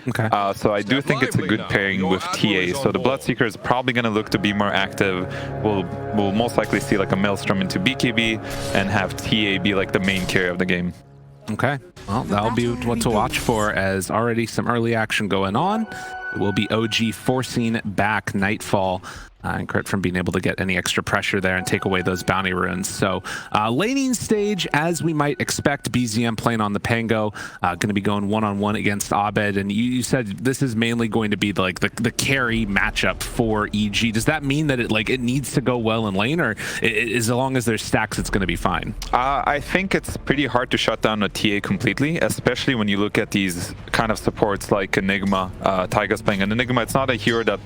Okay. So I do think it's a good pairing with TA. So the Bloodseeker is probably going to look to be more active. We'll most likely see like a Maelstrom into BKB and have TA be like the main carry of the game. Okay, well, that'll be what to watch for, as already some early action going on. It will be OG forcing back Nightfall and Crit from being able to get any extra pressure there and take away those bounty runes. So laning stage, as we might expect, BZM playing on the Pango, going to be going one-on-one against Abed. And you said this is mainly going to be like the carry matchup for EG. Does that mean that it needs to go well in lane, or as long as there's stacks, it's going to be fine? I think it's pretty hard to shut down a TA completely, especially when you look at these kind of supports like Enigma. Taiga's playing an Enigma. It's not a hero that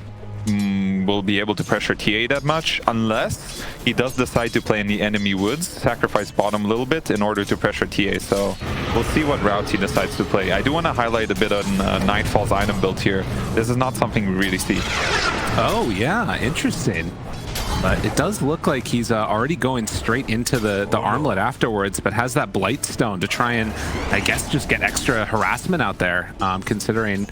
will be able to pressure TA that much unless he does decide to play in the enemy woods, sacrifice bottom a little bit in order to pressure TA. So we'll see what route he decides to play. I do want to highlight a bit on Nightfall's item build here. This is not something we really see. Oh yeah, interesting. But it does look like he's already going straight into the armlet afterwards, but has that Blightstone to try and, I guess, just get extra harassment out there, considering...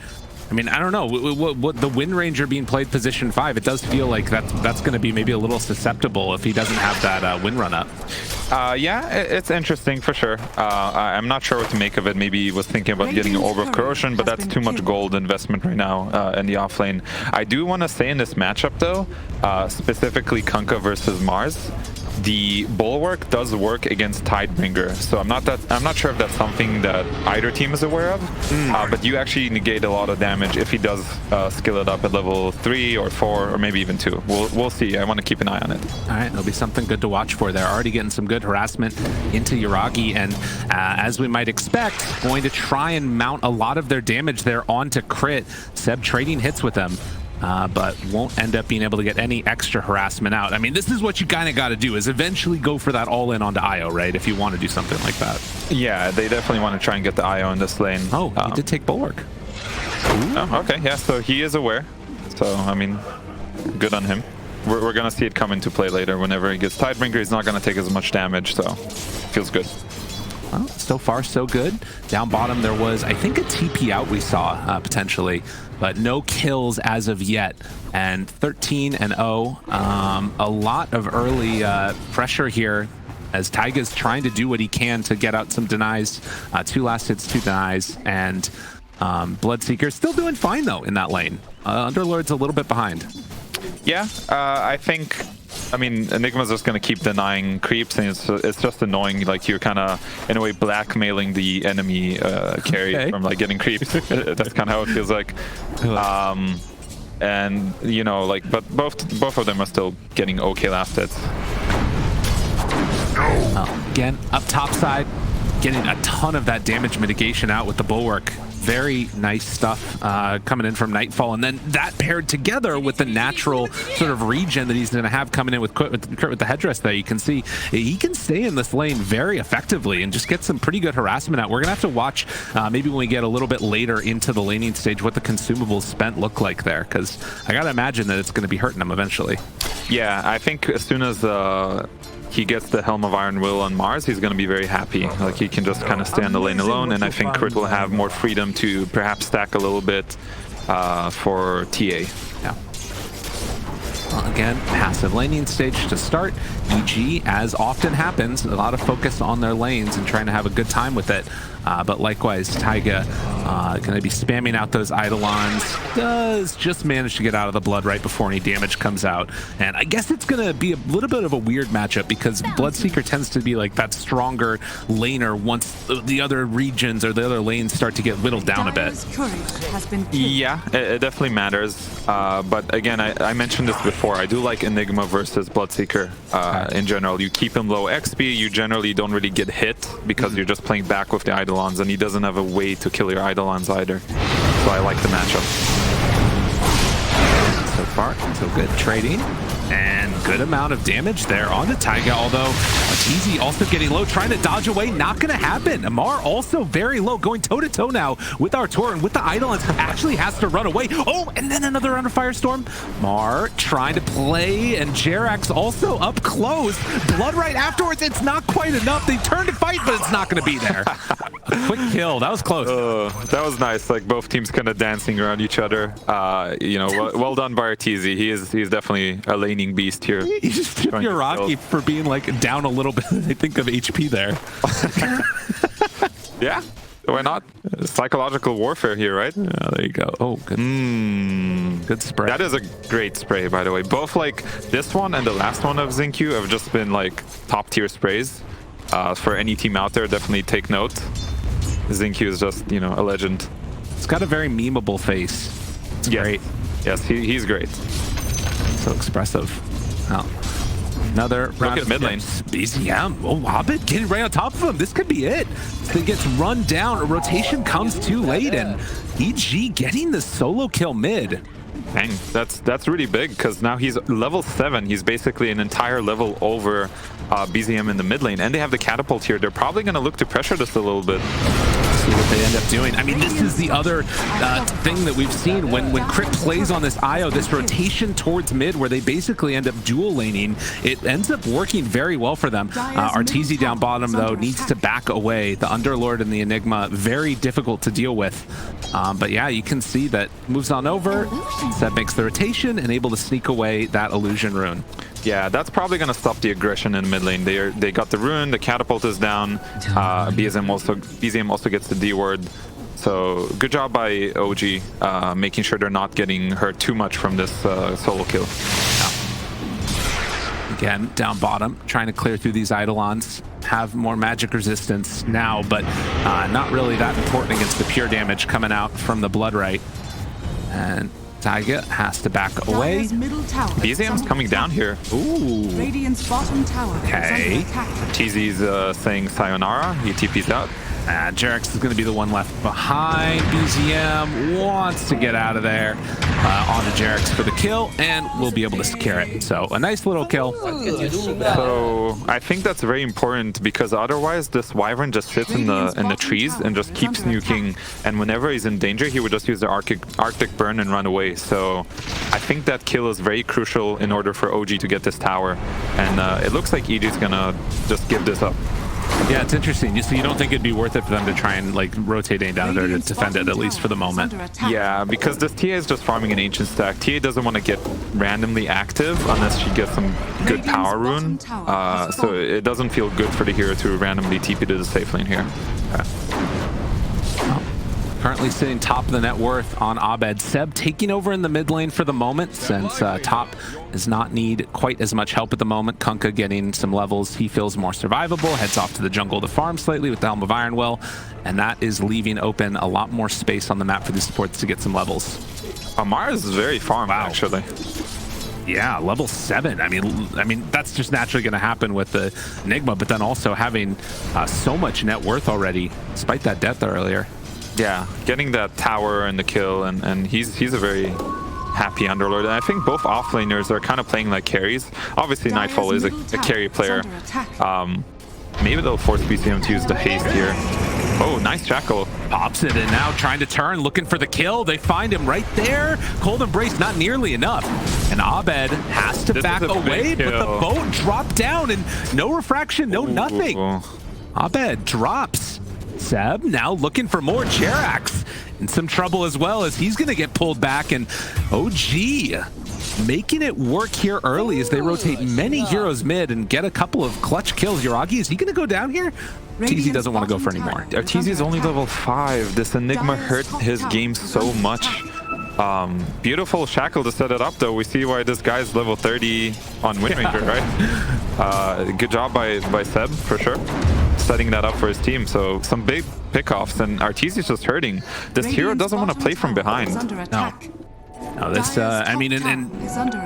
I mean, I don't know, what the Wind Ranger being played position 5, it does feel like that's going to be maybe a little susceptible if he doesn't have that wind run up. Yeah, it's interesting for sure. I'm not sure what to make of it. Maybe he was thinking about getting an Orb of Corrosion, but that's too much gold investment right now in the offlane. I do want to say in this matchup though, specifically Kunkka versus Mars, the Bulwark does work against Tidebringer, so I'm not sure if that's something that either team is aware of. But you actually negate a lot of damage if he does skill it up at level 3 or 4 or maybe even 2. We'll see. I want to keep an eye on it. All right, it'll be something good to watch for. They're already getting some good harassment into Yuragi, and as we might expect, going to try and mount a lot of their damage there onto Crit. Seb trading hits with them. But won't end up being able to get any extra harassment out. I mean, this is what you kind of got to do, is eventually go for that all-in onto Io, right? If you want to do something like that. Yeah, they definitely want to try and get the Io in this lane. Oh, he did take Bulwark. Oh, okay, yeah, so he is aware. So, I mean, good on him. We're going to see it come into play later. Whenever he gets Tidebringer, he's not going to take as much damage, so feels good. Well, so far so good. Down bottom there was, I think, a TP out we saw potentially, but no kills as of yet. And 13-0, a lot of early pressure here as Taiga's trying to do what he can to get out some denies. 2 last hits, 2 denies, and Bloodseeker still doing fine though in that lane. Underlord's a little bit behind. Yeah, I think, I mean, Enigma's just going to keep denying creeps, and it's just annoying. Like, you're kind of, in a way, blackmailing the enemy carry from, like, getting creeps. That's kind of how it feels like. And, you know, like, but both of them are still getting okay last hits. Again, up top side, getting a ton of that damage mitigation out with the Bulwark. Very nice stuff coming in from Nightfall, and then that paired together with the natural sort of regen that he's going to have coming in with Kurt with the headdress there. You can see he can stay in this lane very effectively and just get some pretty good harassment out. We're going to have to watch maybe when we get a little bit later into the laning stage what the consumables spent look like there, because I got to imagine that it's going to be hurting him eventually. Yeah, I think as soon as he gets the Helm of Iron Will on Mars, he's going to be very happy. Like, he can just kind of stay on the lane alone, and I think Crit will have more freedom to perhaps stack a little bit for TA. Yeah. Well, again, passive laning stage to start. EG, as often happens, a lot of focus on their lanes and trying to have a good time with it. But likewise, Taiga going to be spamming out those Eidolons. Does just manage to get out of the blood right before any damage comes out. And I guess it's going to be a little bit of a weird matchup because Bloodseeker tends to be like that stronger laner once the other regions or the other lanes start to get whittled down a bit. Yeah, it definitely matters. But again, I mentioned this before. I do like Enigma versus Bloodseeker in general. You keep him low XP, you generally don't really get hit because you're just playing back with the Eidolons, and he doesn't have a way to kill your Eidolons either. So I like the matchup. So far, so good trading. And good amount of damage there onto Taiga, although Arteezy also getting low, trying to dodge away. Not going to happen. Amar also very low, going toe-to-toe now with Artur and with the Eidolons. Actually has to run away. Oh, and then another round of Firestorm. Mar trying to play, and Jerax also up close. Blood right afterwards. It's not quite enough. They turn to fight, but it's not going to be there. A quick kill. That was close. That was nice. Like both teams kind of dancing around each other. You know, well done by Arteezy. He's definitely a laning beast here. You just took your Rocky for being like down a little bit, I think, of HP there. Yeah, why not? Psychological warfare here, right? Yeah, there you go. Oh, good. Good spray. That is a great spray, by the way. Both like this one and the last one of Xingqiu have just been like top tier sprays. For any team out there, definitely take note. Xingqiu is just, you know, a legend. It's got a very memeable face. It's great. Yes, he's great. So expressive. Oh. Another round at mid lane. BZM. Oh, Hobbit getting right on top of him. This could be it. He gets run down. A rotation comes too late, and EG getting the solo kill mid. Dang, that's really big because now he's level 7. He's basically an entire level over BZM in the mid lane, and they have the catapult here. They're probably going to look to pressure this a little bit. See what they end up doing. I mean, this is the other thing that we've seen when Crit plays on this IO, this rotation towards mid where they basically end up dual laning. It ends up working very well for them. Arteezy down bottom, though, needs to back away. The Underlord and the Enigma, very difficult to deal with. But yeah, you can see that moves on over. That makes the rotation and able to sneak away that illusion rune. Yeah, that's probably going to stop the aggression in mid lane. They got the rune, the catapult is down. BZM also gets the D word. So good job by OG, making sure they're not getting hurt too much from this solo kill. Again, down bottom, trying to clear through these Eidolons. Have more magic resistance now, but not really that important against the pure damage coming out from the Blood Right. And Taiga has to back away. BZM's coming down here. Ooh. Radiant's bottom tower. Okay. TZ's saying sayonara. He TP's out. Jerax is going to be the one left behind. BZM wants to get out of there. Onto Jerax for the kill, and we'll be able to secure it. So a nice little kill. So I think that's very important because otherwise this Wyvern just sits in the trees and just keeps nuking. And whenever he's in danger, he would just use the Arctic burn and run away. So I think that kill is very crucial in order for OG to get this tower. And it looks like ED's gonna just give this up. Yeah, it's interesting. So you don't think it'd be worth it for them to try and like rotate any down there to defend it, at least for the moment? Yeah, because this TA is just farming an ancient stack. TA doesn't want to get randomly active unless she gets some good power rune. So it doesn't feel good for the hero to randomly TP to the safe lane here. Okay. Currently sitting top of the net worth on Abed. Seb taking over in the mid lane for the moment, since top does not need quite as much help at the moment. Kunkka getting some levels he feels more survivable, heads off to the jungle to farm slightly with the Helm of Iron Will, and that is leaving open a lot more space on the map for the supports to get some levels. Amar is very farmed, actually. Yeah, level 7. I mean that's just naturally going to happen with the Enigma, but then also having so much net worth already, despite that death earlier. Yeah, getting that tower and the kill, and he's a very happy Underlord. And I think both offlaners are kind of playing like carries. Obviously, Nightfall is a carry player. Maybe they'll force BCM to use the haste here. Oh, nice Jackal. Pops it, and now trying to turn, looking for the kill. They find him right there. Cold Embrace, not nearly enough. And Abed has to back away, but the boat dropped down, and no refraction, no nothing. Abed drops. Seb now looking for more. Jerax in some trouble as well, as he's going to get pulled back, and OG making it work here early as they rotate many heroes mid and get a couple of clutch kills. Yuragi, is he going to go down here? TZ doesn't want to go for anymore. TZ is only level 5. This Enigma hurt his game so much. Beautiful Shackle to set it up, though. We see why this guy's level 30 on Wind Ranger, right? Good job by Seb, for sure, setting that up for his team. So some big pickoffs, and Arteezy is just hurting. This hero doesn't want to play from behind. No. No, this, I mean, and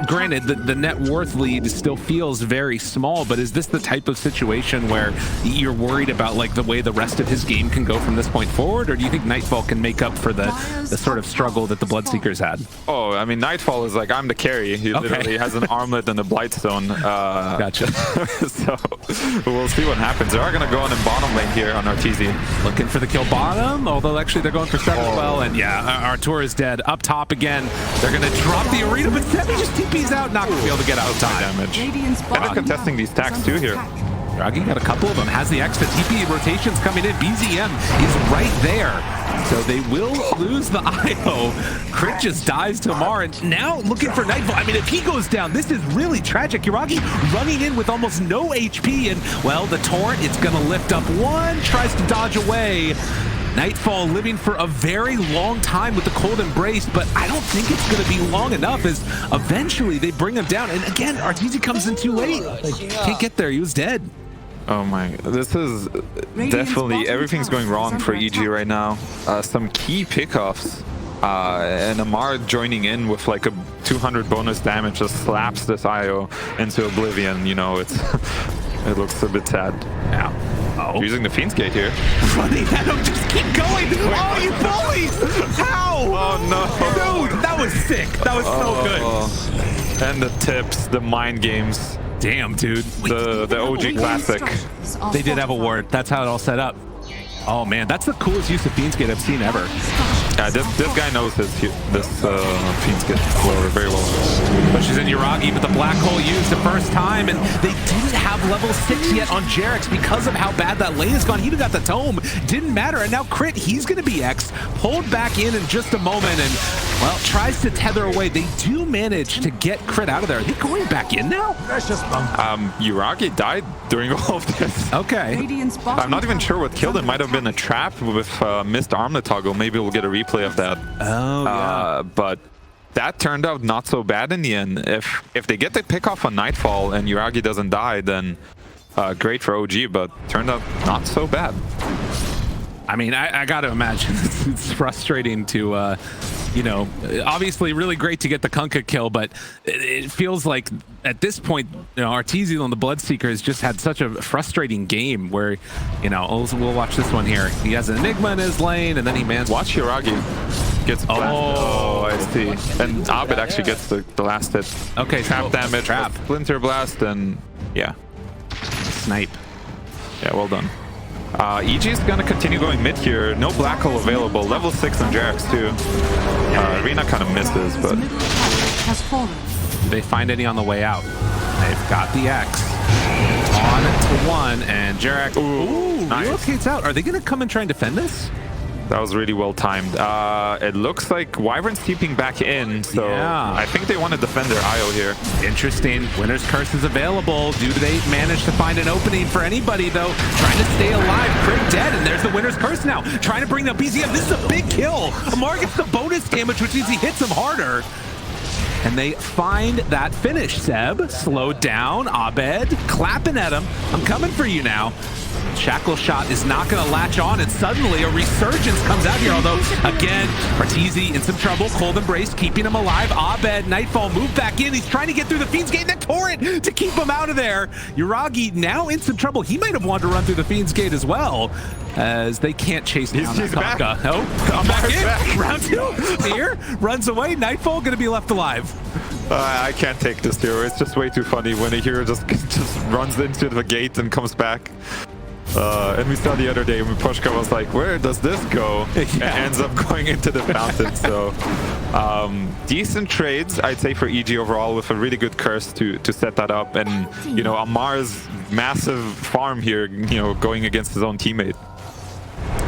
granted, the net worth lead still feels very small, but is this the type of situation where you're worried about like the way the rest of his game can go from this point forward, or do you think Nightfall can make up for the sort of struggle that the Bloodseekers had? Oh, I mean, Nightfall is like, I'm the carry. He literally has an armlet and a Blightstone. Gotcha. So we'll see what happens. They are going to go on in bottom lane here on RTZ. Looking for the kill bottom, although actually they're going for 7 as well. And yeah, Artur is dead. Up top again. They're going to drop the arena, but Sebi just TP's out. Not going to be able to get out in time. Damage. And they're contesting these stacks too here. Draghi got a couple of them. Has the extra TP rotations coming in. BZM is right there. So they will lose the IO. Crit just dies to Mar, and now looking for Nightfall. I mean, if he goes down, this is really tragic. Yuragi running in with almost no HP, and well, the Torrent, it's gonna lift up one, tries to dodge away. Nightfall living for a very long time with the Cold Embrace, but I don't think it's going to be long enough as eventually they bring him down. And again, Arteezy comes in too late. Can't get there. He was dead. Oh my, this is definitely, everything's going wrong for EG right now. Some key pickoffs. And Amar joining in with like a 200 bonus damage just slaps this IO into oblivion. You know, it's it looks a bit sad. Yeah. Oh. Using the Fiend's Gate here. Running at him, just keep going! Oh, you bullies! How? Oh no! Dude, that was sick. That was so good. And the tips, the mind games. Damn, dude. The OG classic. They did have a ward. That's how it all set up. Oh man, that's the coolest use of Fiend's Gate I've seen ever. Yeah, this guy knows this Fiend's Gate very well. Pushes in Yuragi, but the black hole used the first time, and they didn't have level 6 yet on Jarex because of how bad that lane has gone. He'd have got the tome, didn't matter, and now Crit, he's going to be X, pulled back in just a moment, and well, tries to tether away. They do manage to get Crit out of there. Are they going back in now? Yuragi died during all of this. Okay. I'm not even sure what killed him. Might have been a trap with missed armlet toggle. Maybe we'll get a replay of that. Oh, yeah. But that turned out not so bad in the end. If they get the pick off on Nightfall and Yuragi doesn't die, then great for OG, but turned out not so bad. I mean, I got to imagine it's frustrating to, you know, obviously really great to get the Kunkka kill, but it feels like at this point, you know, Arteezy on the Bloodseeker has just had such a frustrating game where, you know, we'll watch this one here. He has an Enigma in his lane, and then he mans. Watch Yuragi gets blasted. Oh, I see. And Abed actually gets the last hit. Okay, trap damage, trap. Splinter Blast, and yeah. Snipe. Yeah, well done. EG is going to continue going mid here. No black hole available. Level 6 on Jarex too. Arena kind of misses, but... Do they find any on the way out? They've got the X. On to 1, and Jarex... Ooh, nice. Relocates out. Are they going to come and try and defend this? That was really well timed. It looks like Wyvern's keeping back in, so yeah. I think they want to defend their IO here. Interesting. Winner's Curse is available. Do they manage to find an opening for anybody, though? Trying to stay alive. Crit dead, and there's the Winner's Curse now. Trying to bring down BZM. This is a big kill. Amar gets the bonus damage, which means he hits him harder. And they find that finish. Seb, slowed down. Abed, clapping at him. I'm coming for you now. Shackle Shot is not going to latch on, and suddenly a resurgence comes out here. Although, again, Arteezy in some trouble. Cold Embrace keeping him alive. Abed, Nightfall moved back in. He's trying to get through the Fiend's Gate. The Torrent to keep him out of there. Yuragi now in some trouble. He might have wanted to run through the Fiend's Gate as well, as they can't chase down that Kunkka. Oh, come back in. Back. Round 2. Here runs away. Nightfall going to be left alive. I can't take this hero. It's just way too funny when a hero just runs into the gate and comes back. And we saw the other day when Pushka was like, where does this go? Yeah. And ends up going into the fountain. So decent trades, I'd say, for EG overall, with a really good curse to set that up. And, you know, Amar's massive farm here, you know, going against his own teammate.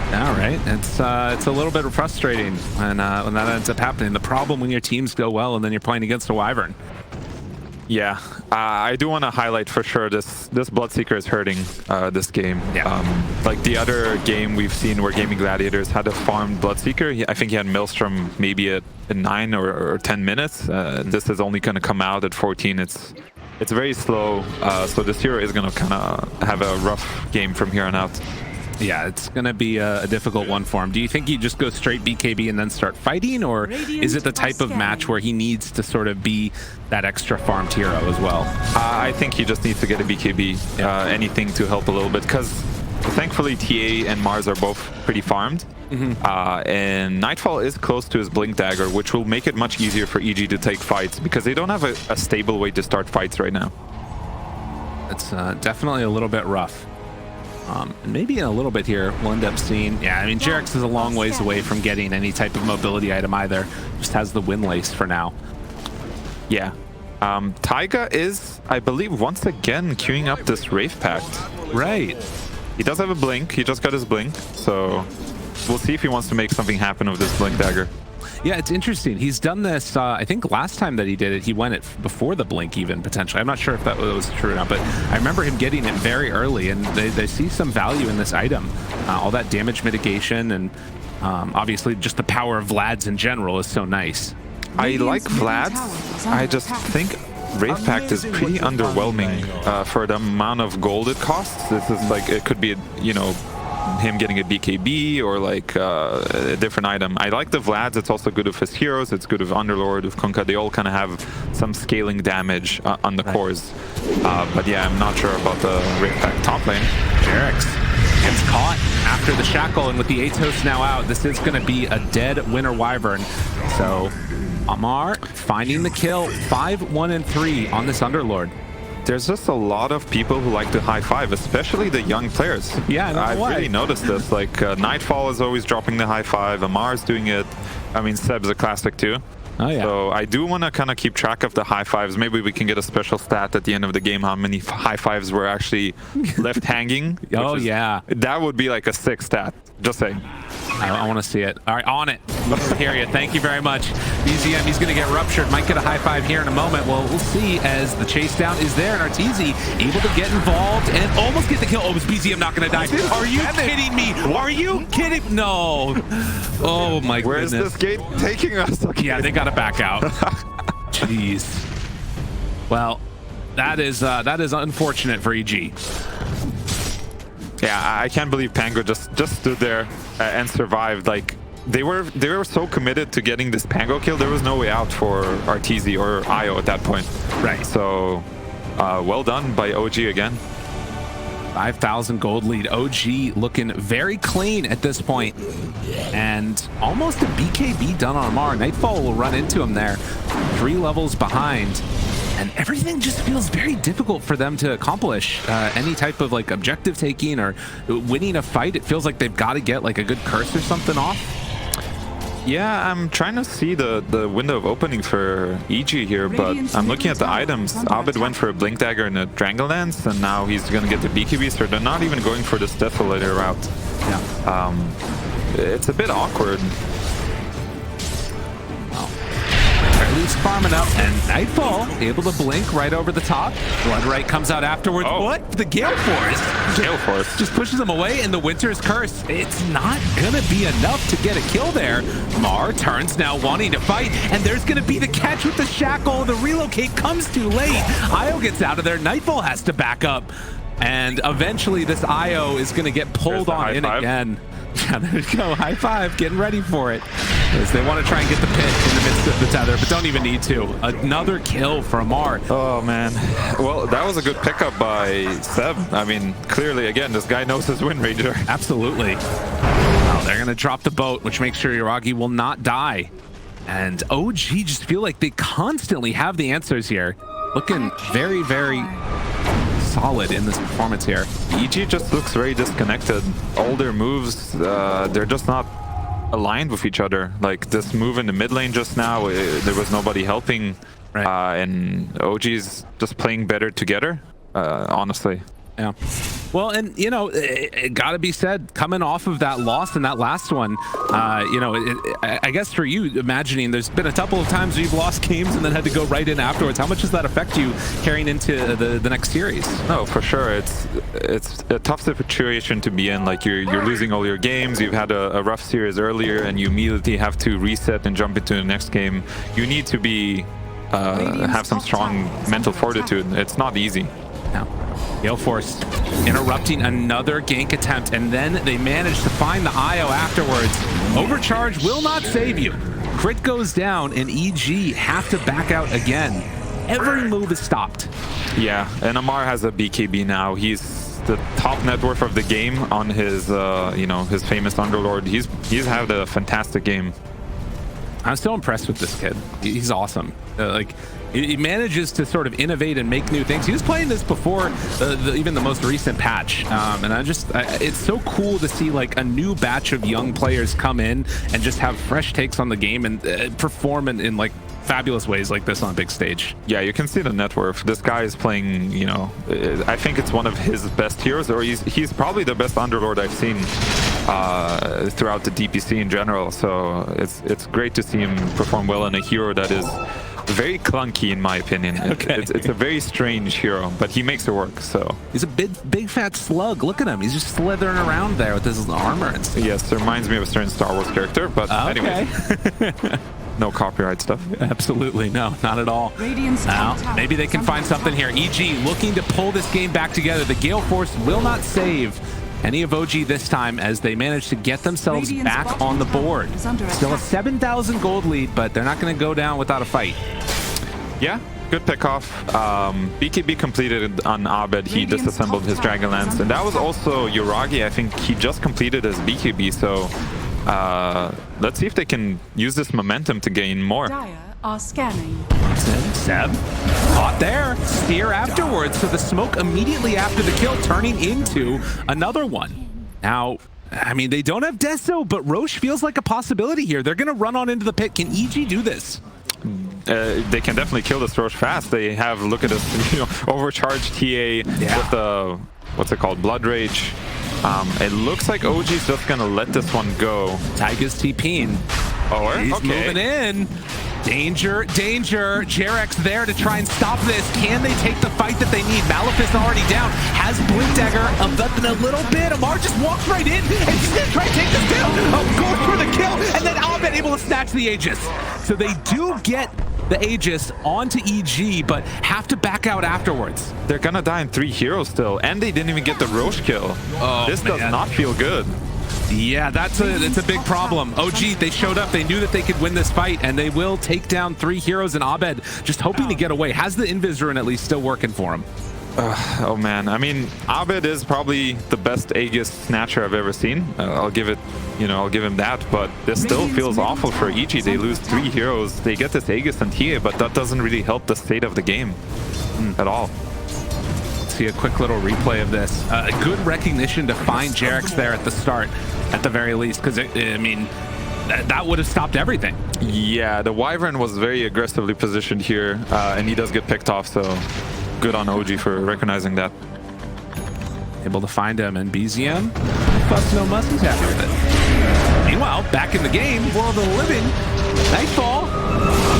All right, it's a little bit frustrating when that ends up happening. The problem when your teams go well and then you're playing against a Wyvern. Yeah, I do want to highlight for sure this Bloodseeker is hurting this game. Yeah. Like the other game we've seen where Gaming Gladiators had a farmed Bloodseeker. I think he had Maelstrom maybe at 9 or 10 minutes. This is only going to come out at 14. It's very slow, so this hero is going to kind of have a rough game from here on out. Yeah, it's going to be a difficult one for him. Do you think he just goes straight BKB and then start fighting, or is it the type of match where he needs to sort of be that extra farmed hero as well? I think he just needs to get a BKB, anything to help a little bit, because thankfully TA and Mars are both pretty farmed. And Nightfall is close to his Blink Dagger, which will make it much easier for EG to take fights, because they don't have a stable way to start fights right now. It's definitely a little bit rough. And maybe in a little bit here, we'll end up seeing... Yeah, I mean, Jerax is a long ways away from getting any type of mobility item either. Just has the Windlace for now. Yeah. Taiga is, I believe, once again queuing up this Wraith Pact. Right. He does have a Blink. He just got his Blink. So we'll see if he wants to make something happen with this Blink Dagger. Yeah, it's interesting. He's done this, I think last time that he did it, he went it before the Blink even, potentially. I'm not sure if that was true or not, but I remember him getting it very early, and they see some value in this item. All that damage mitigation, and obviously just the power of Vlad's in general is so nice. I like Vlad's. I just think Wraith Pact is pretty underwhelming for the amount of gold it costs. This is like, it could be, you know, him getting a BKB or like a different item. I like the Vlad's. It's also good with his heroes. It's good with Underlord, with Kunkka. They all kind of have some scaling damage on the cores. But yeah, I'm not sure about the Wraith Pact top lane. Jerax gets caught after the shackle, and with the Atos now out, this is going to be a dead Winter Wyvern. So Amar finding the kill, 5, 1, and 3 on this Underlord. There's just a lot of people who like to high five, especially the young players. Yeah, I've really noticed this. Like Nightfall is always dropping the high five. Amar's doing it. I mean, Seb's a classic too. Oh yeah. So I do want to kind of keep track of the high fives. Maybe we can get a special stat at the end of the game how many high fives were actually left hanging. Oh yeah. That would be like a sick stat. Just saying. I want to see it. All right, on it. Hear you. Thank you very much. BZM, he's going to get ruptured. Might get a high five here in a moment. Well, we'll see as the chase down is there, and Arteezy able to get involved and almost get the kill. Oh, is BZM not going to die? Are you kidding me? Are you kidding? No. Oh my goodness. Where's this gate taking us? Okay. Yeah, they got to back out. Jeez. Well, that is unfortunate for EG. Yeah, I can't believe Pango just stood there and survived. Like they were so committed to getting this Pango kill. There was no way out for Arteezy or Io at that point. Right. So well done by OG again. 5,000 gold lead. OG looking very clean at this point, and almost a BKB done on Amar. Nightfall will run into him there, 3 levels behind. And everything just feels very difficult for them to accomplish any type of like objective taking or winning a fight. It feels like they've got to get like a good curse or something off. Yeah, I'm trying to see the window of opening for EG here, but I'm looking at the items. Abed went for a Blink Dagger and a Drangolance, and now he's going to get the BKB, so they're not even going for this Defibrillator route. Yeah. It's a bit awkward. At least farming up, and Nightfall able to blink right over the top. Bloodright comes out afterwards. Oh. What? The Gale Force. Gale Force just pushes him away, and the Winter's Curse. It's not gonna be enough to get a kill there. Mar turns now, wanting to fight, and there's gonna be the catch with the shackle. The relocate comes too late. Io gets out of there. Nightfall has to back up, and eventually this Io is gonna get pulled on in again. Yeah, there you go. High five, getting ready for it. As they want to try and get the pit in the midst of the tether, but don't even need to. Another kill for Amar. Oh, man. Well, that was a good pickup by Seb. I mean, clearly, again, this guy knows his Wind Ranger. Absolutely. Oh, they're going to drop the boat, which makes sure Yuragi will not die. And OG just feel like they constantly have the answers here. Looking very, very solid in this performance here. EG just looks very disconnected. All their moves, they're just not aligned with each other. Like this move in the mid lane just now, there was nobody helping, right. And OG's just playing better together, honestly. Yeah. Well, and you know, it gotta be said, coming off of that loss in that last one, you know, I guess for you, imagining there's been a couple of times where you've lost games and then had to go right in afterwards. How much does that affect you carrying into the next series? No, for sure. It's a tough situation to be in. Like you're losing all your games. You've had a rough series earlier, and you immediately have to reset and jump into the next game. You need to be have some strong mental fortitude. It's not easy. Now, Gale Force interrupting another gank attempt, and then they manage to find the IO afterwards. Overcharge will not save you. Crit goes down, and EG have to back out again. Every move is stopped. Yeah, and Amar has a BKB now. He's the top net worth of the game on his, you know, his famous Underlord. He's had a fantastic game. I'm so impressed with this kid. He's awesome. Like, he manages to sort of innovate and make new things. He was playing this before even the most recent patch, and it's so cool to see like a new batch of young players come in and just have fresh takes on the game and perform in like fabulous ways like this on a big stage. Yeah, you can see the net worth. This guy is playing, you know, I think it's one of his best heroes, or he's probably the best Underlord I've seen throughout the DPC in general. So it's great to see him perform well in a hero that is very clunky, in my opinion. Okay. It's a very strange hero, but he makes it work. So he's a big fat slug. Look at him. He's just slithering around there with his armor and stuff. Yes, it reminds me of a certain Star Wars character, but anyway. No copyright stuff. Absolutely, no, not at all. Now, maybe they can find something here. EG looking to pull this game back together. The Gale Force will not save any of OG this time as they manage to get themselves back on the board. Still a 7,000 gold lead, but they're not going to go down without a fight. Yeah, good pickoff. BKB completed on Abed. He disassembled his Dragon Lance, and that was also Yuragi. I think he just completed his BKB, so let's see if they can use this momentum to gain more. Are scanning. Seb caught there. Spear afterwards. So the smoke immediately after the kill turning into another one. Now, I mean, they don't have Deso, but Roche feels like a possibility here. They're going to run on into the pit. Can EG do this? They can definitely kill this Roche fast. They have, look at this, you know, overcharged TA with the, what's it called, Blood Rage. It looks like OG's just going to let this one go. Tiger's TPing. Oh, he's moving in. Danger, danger. Jarek's there to try and stop this. Can they take the fight that they need? Malefist already down. Has Blink Dagger up in a little bit. Amar just walks right in and he's going to try and take this down. Goes for the kill, and then Abed able to snatch the Aegis. So they do get the Aegis onto EG, but have to back out afterwards. They're going to die in 3 heroes still, and they didn't even get the Roche kill. This does not feel good. Yeah, it's a big problem. OG, they showed up. They knew that they could win this fight, and they will take down 3 heroes, and Abed just hoping to get away. Has the Invis rune at least still working for him? Oh man, I mean, Abed is probably the best Aegis snatcher I've ever seen. I'll give it, you know, I'll give him that, but this still feels awful for EG. They lose 3 heroes. They get this Aegis and TA, but that doesn't really help the state of the game at all. See a quick little replay of this. A good recognition to find Jarek's there at the start, at the very least, because I mean, that would have stopped everything. Yeah, the Wyvern was very aggressively positioned here, and he does get picked off, so good on OG for recognizing that. Able to find him, and BZM, fuss no muss, he's happy with it. Meanwhile, back in the game, World of the Living, Nightfall,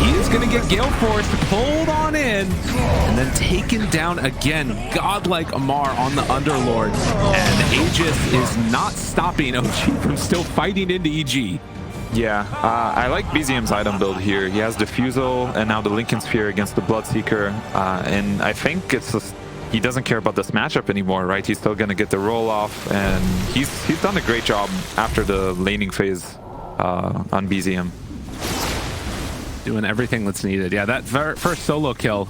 he's going to get Gale Force pulled on in and then taken down again. Godlike Amar on the Underlord, and Aegis is not stopping OG from still fighting into EG. Yeah, I like BZM's item build here. He has Diffusal and now the Lincoln Sphere against the Bloodseeker, and I think it's just, he doesn't care about this matchup anymore, right? He's still going to get the roll off, and he's done a great job after the laning phase on BZM. Doing everything that's needed. Yeah, that first solo kill,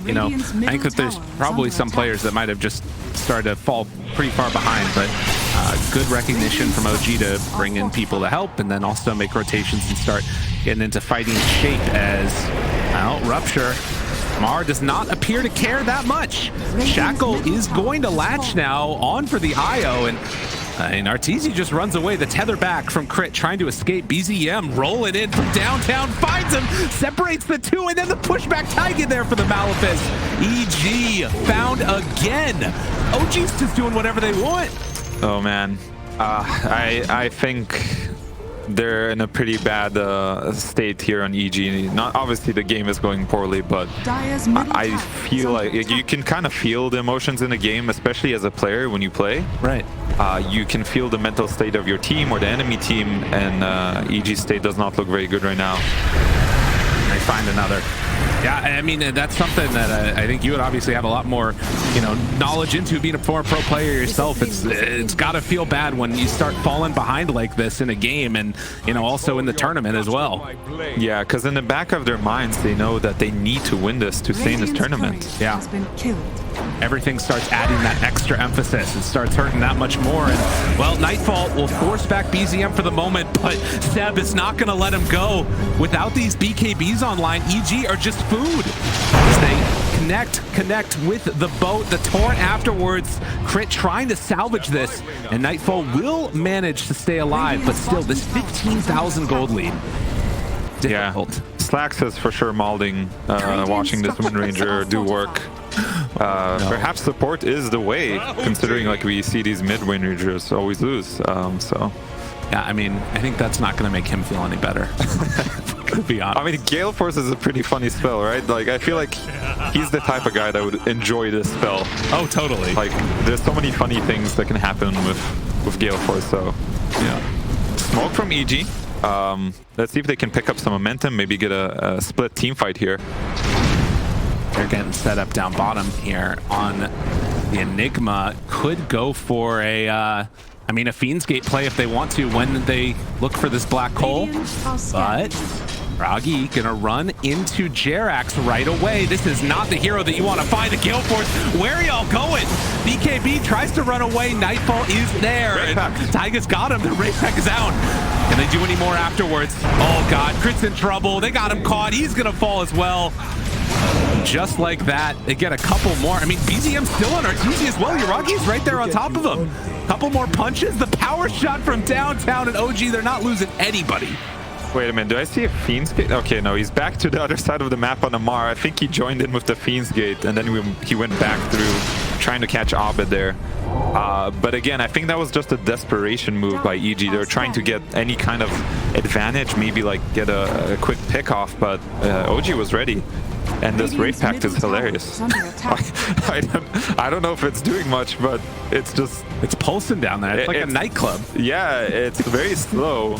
you know, I think that there's probably some players that might have just started to fall pretty far behind, but good recognition from OG to bring in people to help and then also make rotations and start getting into fighting shape as, well, Rupture. Amar does not appear to care that much. Shackle is going to latch now on for the IO, and Arteezy just runs away. The tether back from Crit trying to escape. BZM rolling in from downtown, finds him, separates the two, and then the pushback Taiga there for the Malefist. EG found again. OG's just doing whatever they want. Oh man, I think they're in a pretty bad state here on EG. Not obviously the game is going poorly, but I feel like you can kind of feel the emotions in the game, especially as a player when you play. Right. You can feel the mental state of your team or the enemy team, and EG's state does not look very good right now. They find another. Yeah, I mean, that's something that I think you would obviously have a lot more, you know, knowledge into, being a former pro player yourself. It's got to feel bad when you start falling behind like this in a game, and, you know, also in the tournament as well. Yeah, because in the back of their minds, they know that they need to win this to stay in this tournament. Yeah. Everything starts adding that extra emphasis. It starts hurting that much more. And, well, Nightfall will force back BZM for the moment, but Seb is not going to let him go. Without these BKBs online, EG are just food. As they connect with the boat, the torrent afterwards. Crit trying to salvage this, and Nightfall will manage to stay alive, but still, this 15,000 gold lead. Difficult. Yeah. Slacks is for sure malding, watching this Wind Ranger do work. Perhaps support is the way, considering like we see these mid Wind Rangers always lose. So yeah, I mean, I think that's not going to make him feel any better. To be honest. I mean, Gale Force is a pretty funny spell, right? Like, I feel like he's the type of guy that would enjoy this spell. Oh, totally. Like, there's so many funny things that can happen with Gale Force. So yeah, smoke from EG. Let's see if they can pick up some momentum, maybe get a split team fight here. They're getting set up down bottom here on the Enigma. Could go for a, I mean, a Fiend's Gate play if they want to when they look for this black hole. But Froggy gonna run into Jerax right away. This is not the hero that you want to find. The Gale Force, where are y'all going? BKB tries to run away. Nightfall is there. And Taiga's got him. The Wraith Pack is out. Can they do any more afterwards? Oh God, Crit's in trouble. They got him caught. He's gonna fall as well. Just like that, they get a couple more. I mean, BZM's still on Arteezy as well. Yuragi's right there on top of him. Couple more punches. The power shot from downtown, and OG, they're not losing anybody. Wait a minute, do I see a Fiend's Gate? Okay, no, he's back to the other side of the map on Amar. I think he joined in with the Fiend's Gate, and then he went back through trying to catch Abed there. But again, I think that was just a desperation move by EG. They're trying to get any kind of advantage, maybe like get a quick pick off, but OG was ready. And this Wraith Pact is hilarious. I don't know if it's doing much, but it's just... It's pulsing down there. It's like a nightclub. Yeah, it's very slow.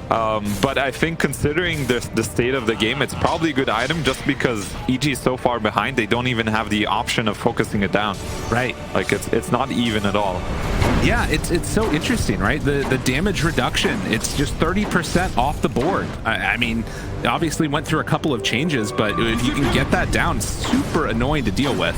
But I think considering the state of the game, it's probably a good item just because EG is so far behind, they don't even have the option of focusing it down. Right. Like, it's not even at all. Yeah, it's so interesting, right? The damage reduction, it's just 30% off the board. I mean, it obviously went through a couple of changes, but if you can get that down, super annoying to deal with.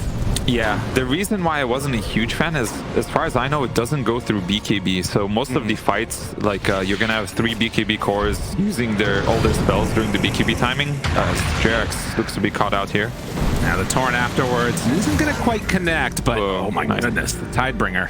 Yeah, the reason why I wasn't a huge fan is, as far as I know, it doesn't go through BKB. So most of the fights, like you're gonna have 3 BKB cores using all their spells during the BKB timing. Jerax looks to be caught out here. Now the Torrent afterwards isn't gonna quite connect, but oh my goodness, the Tidebringer.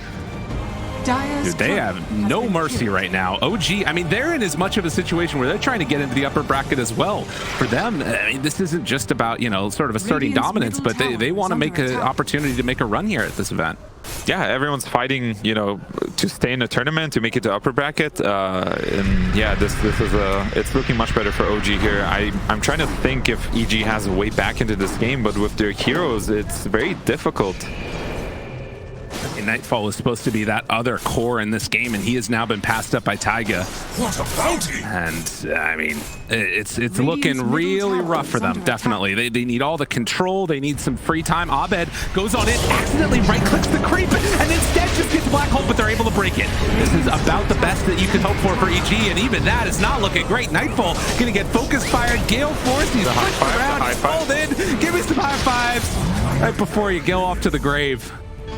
Dude, they have no mercy right now. OG, I mean, they're in as much of a situation where they're trying to get into the upper bracket as well. For them, I mean, this isn't just about, you know, sort of asserting dominance, but they want to make an opportunity to make a run here at this event. Yeah, everyone's fighting, you know, to stay in the tournament, to make it to upper bracket. And yeah, this is it's looking much better for OG here. I'm trying to think if EG has a way back into this game, but with their heroes, it's very difficult. Nightfall was supposed to be that other core in this game, and he has now been passed up by Taiga. What a bounty! And I mean, it's looking really rough for them. Definitely, they need all the control. They need some free time. Abed goes on it, accidentally right-clicks the creep, and instead just gets black hole, but they're able to break it. This is about the best that you could hope for EG, and even that is not looking great. Nightfall gonna get focus fired. Gale Force, he's pushed around, he's pulled in. Give me some high fives right before you go off to the grave.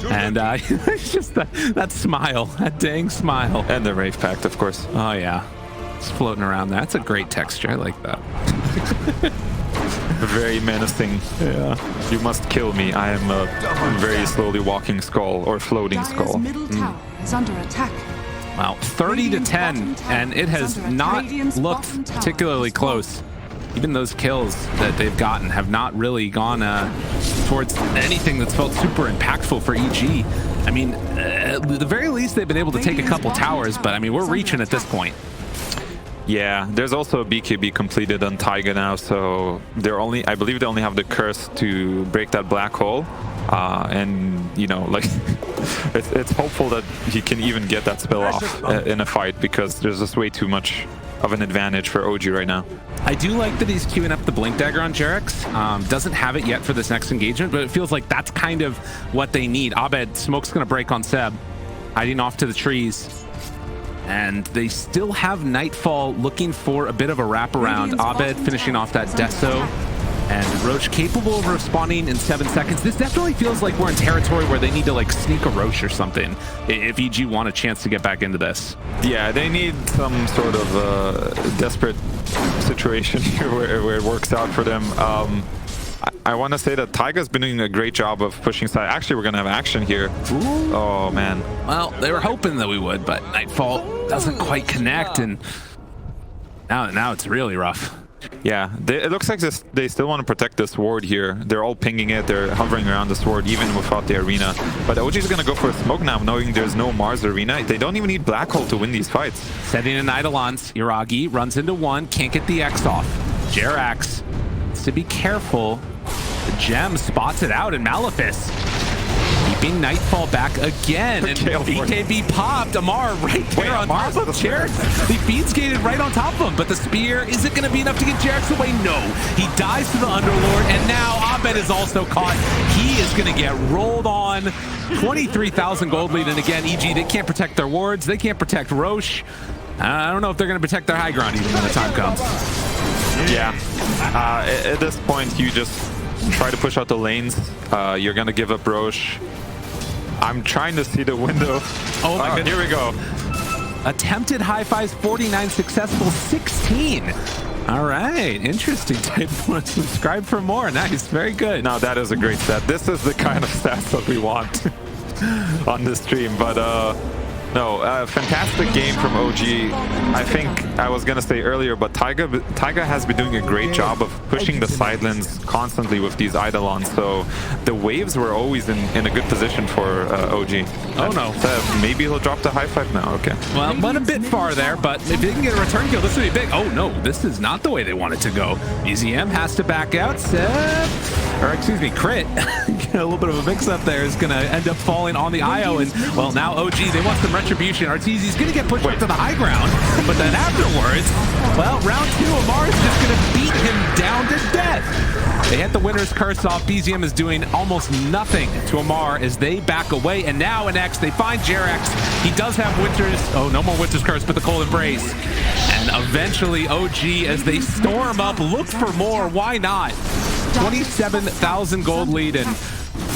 And it's just that smile, that dang smile. And the Wraith Pact, of course. Oh, yeah. It's floating around there. That's a great texture. I like that. Very menacing. Yeah. You must kill me. I am a very slowly walking skull, or floating skull. Middle tower is under attack. Wow, 30-10, and it has not looked particularly close. Even those kills that they've gotten have not really gone towards anything that's felt super impactful for EG. I mean, at the very least, they've been able to take a couple towers, but I mean, we're reaching at this point. Yeah, there's also a BKB completed on Taiga now, so I believe they only have the curse to break that black hole. And, you know, like, it's hopeful that he can even get that spell off in a fight, because there's just way too much of an advantage for OG right now. I do like that he's queuing up the Blink Dagger on Jarex. Doesn't have it yet for this next engagement, but it feels like that's kind of what they need. Abed, smoke's going to break on Seb, hiding off to the trees. And they still have Nightfall looking for a bit of a wraparound. Abed finishing off that Deso. And Roche capable of responding in 7 seconds. This definitely feels like we're in territory where they need to like sneak a Roche or something if EG want a chance to get back into this. Yeah, they need some sort of desperate situation here where it works out for them. I want to say that Taiga's been doing a great job of pushing side. Actually, we're going to have action here. Ooh. Oh, man. Well, they were hoping that we would, but Nightfall doesn't quite connect, and now it's really rough. Yeah, it looks like they still want to protect this ward here. They're all pinging it. They're hovering around this ward even without the arena. But OG is going to go for a smoke now, knowing there's no Mars arena. They don't even need Black Hole to win these fights. Setting an Eidolons, Iragi runs into one, can't get the X off. Jerax needs to be careful. The gem spots it out, and Malefice keeping Nightfall back again. And BKB popped Amar right there on top of Jerax. He feeds gated right on top of him, but the spear, is it going to be enough to get Jerax away? No. He dies to the Underlord, and now Abed is also caught. He is going to get rolled on. 23,000 gold lead, and again, EG, they can't protect their wards. They can't protect Roche. I don't know if they're going to protect their high ground even when the time comes. Yeah. At this point, you just try to push out the lanes. You're going to give up Roche. I'm trying to see the window. Oh my goodness. Here we go. Attempted high fives, 49, successful 16. All right, interesting. Type 1, subscribe for more. Nice, very good. Now that is a great stat. This is the kind of stats that we want on this stream. But no, fantastic game from OG. I think I was gonna say earlier, but Taiga has been doing a great job of pushing the side lanes constantly with these Eidolons. So the waves were always in a good position for OG. Oh no. Maybe he'll drop the high five now. Okay. Well, went a bit far there, but if they can get a return kill, this would be big. Oh no, this is not the way they want it to go. EZM has to back out. Crit. Get a little bit of a mix-up there is going to end up falling on the IO, and well, now OG, they want some retribution. Arteezy's going to get pushed up to the high ground, but then afterwards, well, round 2, Amar is just going to beat him down to death. They hit the winner's curse off. BZM is doing almost nothing to Amar as they back away, and now in X, they find Jerax. He does have Winter's, oh, no more Winter's curse, but the Cold Embrace. And eventually OG, as they storm up, look for more, why not? 27,000 gold lead, and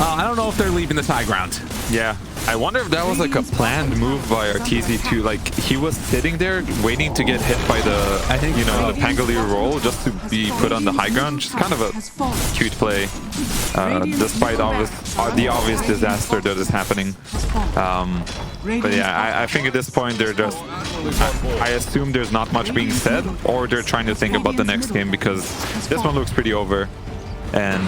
I don't know if they're leaving this high ground. Yeah, I wonder if that was like a planned move by Arteezy too. Like he was sitting there waiting to get hit by the, I think, you know, the Pangolier roll just to be put on the high ground. Just kind of a cute play, despite the obvious disaster that is happening. But yeah, I think at this point they're just, I assume there's not much being said, or they're trying to think about the next game because this one looks pretty over. And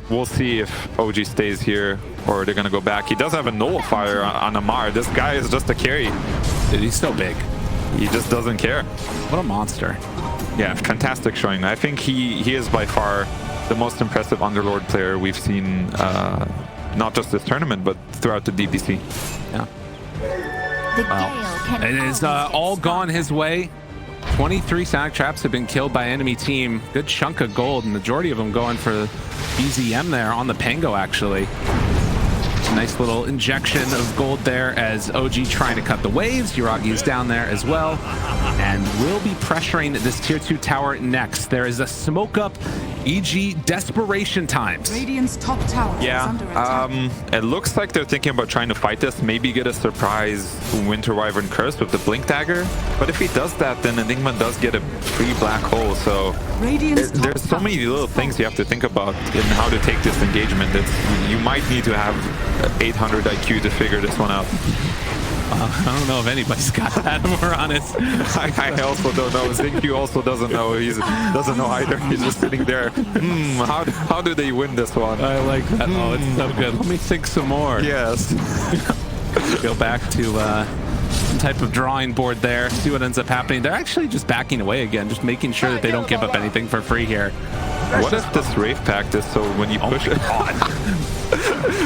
we'll see if OG stays here or they're going to go back. He does have a nullifier on Amar. This guy is just a carry. Dude, he's so big. He just doesn't care. What a monster. Yeah, fantastic showing. I think he is by far the most impressive Underlord player we've seen, not just this tournament, but throughout the DPC. Yeah. Well, it is all gone his way. 23 Sonic Traps have been killed by enemy team. Good chunk of gold, and majority of them going for BZM there on the Pango, actually. Nice little injection of gold there as OG trying to cut the waves. Yuragi is down there as well. And will be pressuring this tier 2 tower next. There is a smoke up. EG desperation times. Radiant's top tower is under attack. It looks like they're thinking about trying to fight this, maybe get a surprise Winter Wyvern Curse with the Blink Dagger. But if he does that, then Enigma does get a free black hole. So there's so many little things you have to think about in how to take this engagement. You might need to have 800 IQ to figure this one out. I don't know if anybody's got that, if we're honest. I also don't know. ZingQ also doesn't know. He doesn't know either. He's just sitting there. How do they win this one? I like that. Oh, it's so good. Let me think some more. Yes. Go back to some type of drawing board there. See what ends up happening. They're actually just backing away again, just making sure that they don't give up anything for free here. What if this Wraith Pact is so when you push it?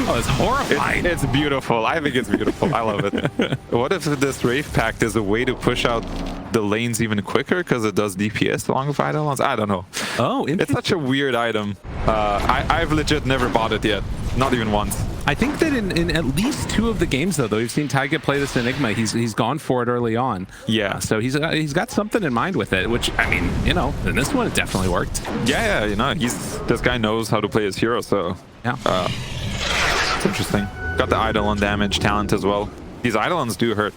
Oh, it's horrifying. It's beautiful. I think it's beautiful. I love it. What if this Wraith Pact is a way to push out the lanes even quicker because it does DPS along with Eidolons. I don't know. Oh, it's such a weird item. I've legit never bought it yet. Not even once. I think that in at least 2 of the games, though we've seen Taiga play this Enigma, he's gone for it early on. Yeah. So he's got something in mind with it, which, I mean, you know, in this one, it definitely worked. Yeah, you know, this guy knows how to play his hero, so yeah. It's interesting. Got the Eidolon damage talent as well. These Eidolons do hurt.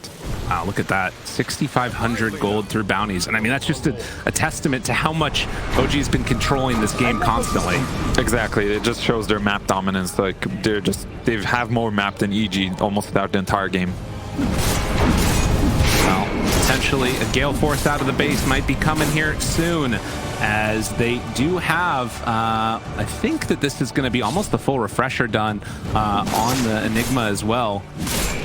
Wow, look at that. 6,500 gold through bounties. And I mean, that's just a testament to how much OG's been controlling this game constantly. Exactly. It just shows their map dominance. Like, they have more map than EG almost throughout the entire game. Well, potentially a Gale Force out of the base might be coming here soon, as they do have, I think that this is going to be almost the full refresher done on the Enigma as well.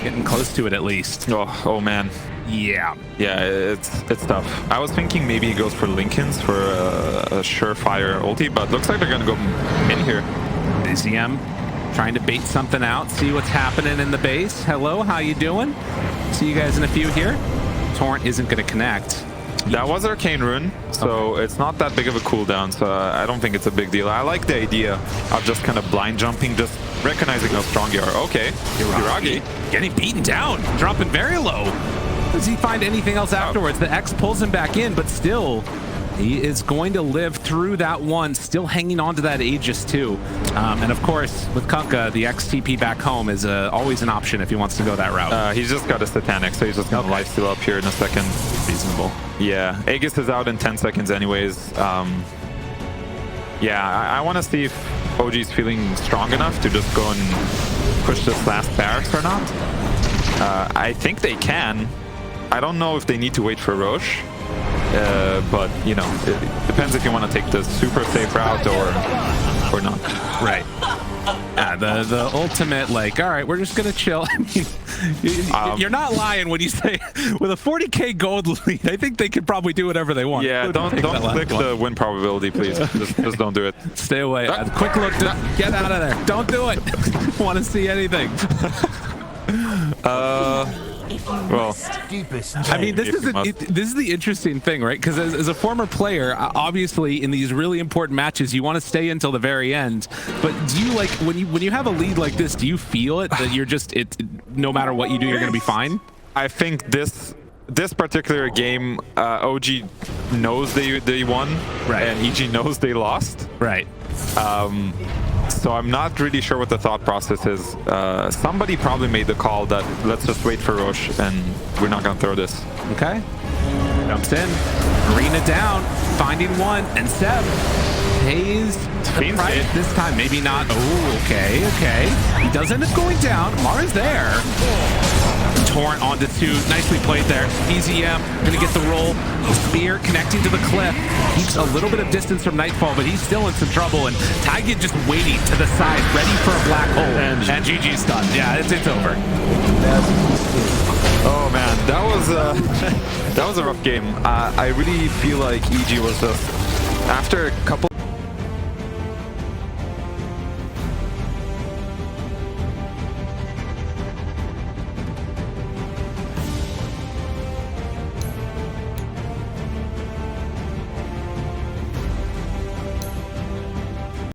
Getting close to it at least. Oh man. Yeah. Yeah, it's tough. I was thinking maybe he goes for Lincoln's for a surefire ulti, but looks like they're going to go in here. AZM trying to bait something out, see what's happening in the base. Hello, how you doing? See you guys in a few here. Torrent isn't going to connect. That was Arcane Rune, so it's not that big of a cooldown, so I don't think it's a big deal. I like the idea of just kind of blind jumping, just recognizing how strong you are. Okay, Hiragi getting beaten down, dropping very low. Does he find anything else afterwards? The X pulls him back in, but still, he is going to live through that one, still hanging on to that Aegis too. And of course, with Kunkka, the XTP back home is always an option if he wants to go that route. He's just got a Satanic, so he's just going to lifesteal up here in a second. Reasonable. Yeah, Aegis is out in 10 seconds anyways. Yeah, I want to see if OG's feeling strong enough to just go and push this last barracks or not. I think they can. I don't know if they need to wait for Roche. But you know, it depends if you want to take the super safe route or not. Right. Yeah, the ultimate, like, all right, we're just gonna chill. I mean, you're not lying when you say with a 40k gold lead, I think they could probably do whatever they want. Yeah, don't click the win probability, please. just don't do it. Stay away. Quick look to get out of there. Don't do it. Want to see anything? Well, I mean, this is the interesting thing, right? Because as a former player, obviously in these really important matches, you want to stay until the very end. But do you, like, when you have a lead like this, do you feel it that you're just no matter what you do, you're going to be fine? I think this particular game, OG knows they won, right, and EG knows they lost, right. So I'm not really sure what the thought process is. Somebody probably made the call that let's just wait for Roche and we're not going to throw this. Okay. Jumps in. Marina down. Finding one. And Seb pays the price this time. Maybe not. Oh, okay. He does end up going down. Mara's there. Torrent onto 2. Nicely played there. EZM gonna get the roll. Spear connecting to the cliff. Keeps a little bit of distance from Nightfall, but he's still in some trouble. And Taiga just waiting to the side, ready for a black hole. And GG's done. Yeah, it's over. Oh man, that was a rough game. I really feel like EG was just after a couple